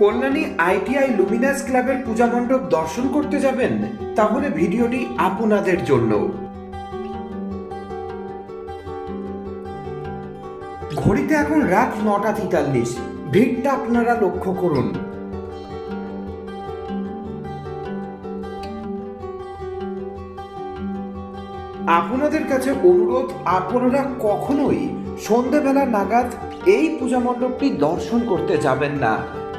Kalyani ITI Luminous ক্লাবের পূজা মণ্ডপ দর্শন করতে যাবেন? তাহলে ভিডিওটি আপনাদের জন্য। ঘড়িতে এখন রাত 9:43। ভিড়টা আপনারা লক্ষ্য করুন। আপনাদের কাছে অনুরোধ, আপনারা কখনোই সন্ধ্যেবেলা নাগাদ এই পূজা মণ্ডপটি দর্শন করতে যাবেন না।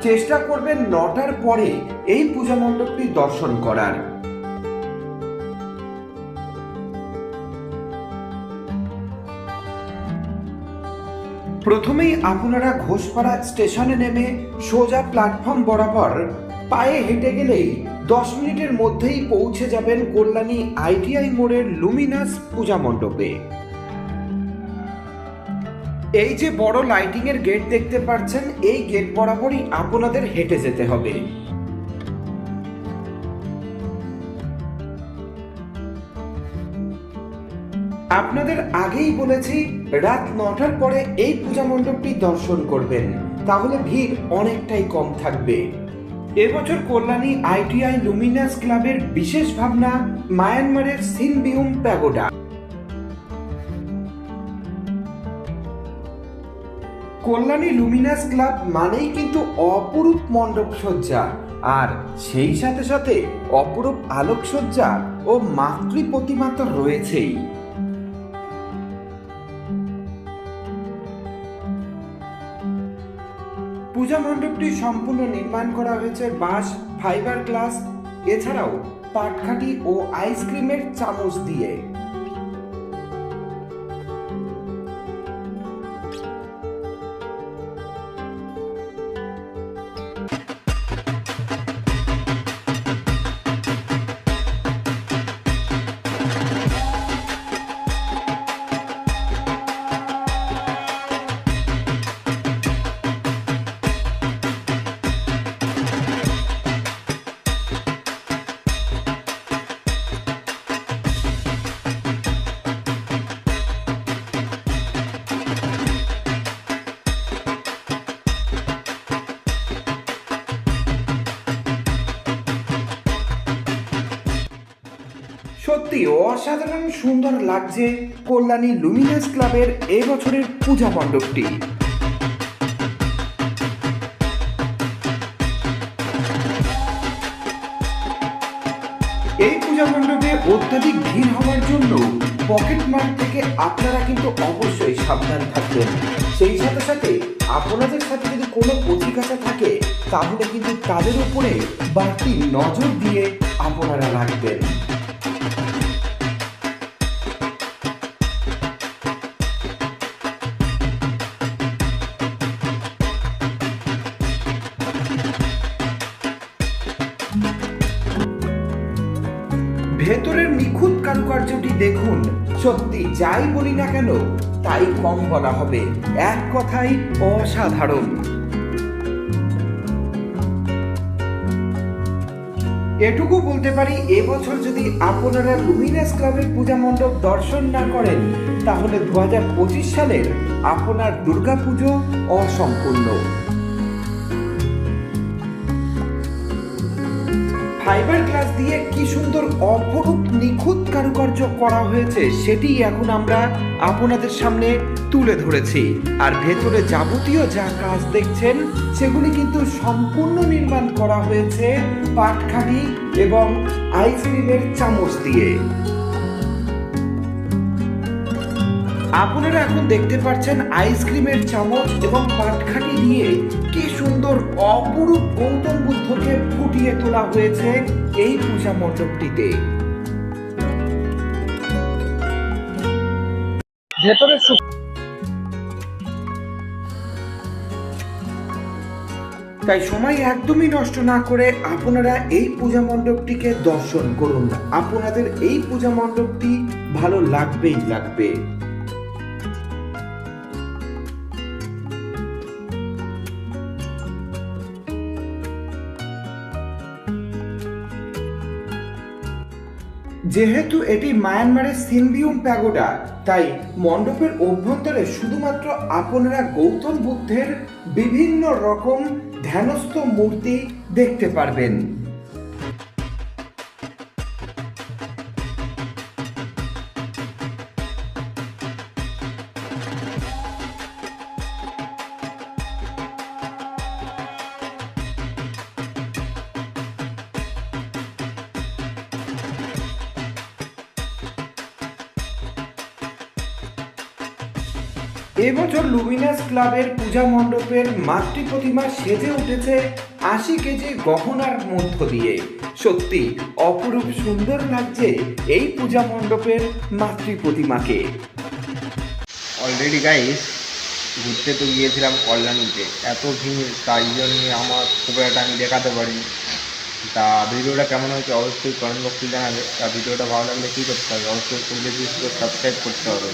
চেষ্টা করবেন 9টার পরে এই পূজা মণ্ডপটি দর্শন করার। প্রথমেই আপনারা ঘোষপাড়া স্টেশনে নেমে সোজা প্ল্যাটফর্ম বরাবর পায়ে হেঁটে গেলেই 10 মিনিটের মধ্যেই পৌঁছে যাবেন কল্যাণী আইটিআই মোড়ের লুমিনাস পূজা মণ্ডপে। এই যে বড় লাইটিং এর গেট দেখতে পাচ্ছেন, এই গেট বরাবরই আপনাদের হেঁটে যেতে হবে। আপনাদের আগেই বলেছি, রাত 9টার পরে এই পূজা মণ্ডপটি দর্শন করবেন, তাহলে ভিড় অনেকটাই কম থাকবে। এবছর কল্যাণী আইটিআই লুমিনাস ক্লাবের বিশেষ ভাবনা মায়ানমারের Hsinbyume pagoda. Kalyani Luminous club মানেই কিন্তু অপরূপ মণ্ডপ সজ্জা, আর সেই সাথে সাথে অপরূপ আলোকসজ্জা ও মাতৃ প্রতিমা তো রয়েছেই। পূজা মণ্ডপটি সম্পূর্ণ নির্মাণ করা হয়েছে বাঁশ, ফাইবার গ্লাস, এছাড়াও পাটকাঠি ও আইসক্রিমের চামচ দিয়ে। সত্যি অসাধারণ সুন্দর লাগছে কল্যাণী লুমিনাস ক্লাবের এবছরের পূজা মণ্ডপটি। এই পূজা মণ্ডপে অত্যাধিক ভিড় হওয়ার জন্য পকেট মার থেকে আপনারা কিন্তু অবশ্যই সাবধান থাকবেন। সেই সাথে সাথে আপনাদের সাথে যদি কোনো অধিকার থাকে, তাহলে কিন্তু তাদের উপরে বাড়তি নজর দিয়ে আপনারা রাখবেন। ভেতরের নিখুঁত কারুকার্যটি দেখুন, সত্যি যাই বলি না কেন তাই কম বলা হবে, এক কথাই অসাধারণ। এটুকু বলতে পারি, এবছর যদি আপনারা লুমিনাস ক্লাবের পূজা মণ্ডপ দর্শন না করেন, তাহলে 2025 সালের আপনার দুর্গাপুজো অসম্পূর্ণ। ফাইবার গ্লাস দিয়ে কি সুন্দর অপরূপ নিখুঁত কারুকার্য করা হয়েছে, সেটি এখন আমরা আপনাদের সামনে তুলে ধরেছি। আর ভেতরে যাবতীয় যা কাজ দেখছেন, সেগুলি কিন্তু সম্পূর্ণ নির্মাণ করা হয়েছে পাটকাঠি এবং আইসক্রিমের চামচ দিয়ে। আপনারা এখন দেখতে পাচ্ছেন আইসক্রিমের চামচ এবং পাটকাঠি দিয়ে কি সুন্দর অপরূপ গৌতম বুদ্ধকে ফুটিয়ে তোলা হয়েছে এই পূজা মণ্ডপটিতে। ভেতরে তাই সময় একদমই নষ্ট না করে আপনারা এই পূজা মণ্ডপটিকে দর্শন করুন। আপনাদের এই পূজা মণ্ডপটি ভালো লাগবেই লাগবে। যেহেতু এটি মায়ানমারের সিনবিউম প্যাগোডা, তাই মণ্ডপের অভ্যন্তরে শুধুমাত্র আপনারা গৌতম বুদ্ধের বিভিন্ন রকম ধ্যানস্থ মূর্তি দেখতে পারবেন। এবছর লুমিনাস ক্লাবের পূজা মণ্ডপের মাতৃ প্রতিমা সেজে উঠেছে ৮০ কেজি গহনার মধ্য দিয়ে। সত্যি অপরূপ সুন্দর লাগছে এই পূজা মণ্ডপের মাতৃ প্রতিমাকে। অলরেডি গাইস ঘুরতে তো গিয়েছিলাম কল্যাণীতে, এত ভিড় তাই জন্য আমার খুব একটা আমি দেখাতে পারিনি। তা ভিডিওটা কেমন হয়েছে অবশ্যই কমেন্ট বক্সে জানাবে। তা ভিডিওটা ভালো লাগলে কী করতে হবে, অবশ্যই সাবস্ক্রাইব করতে হবে।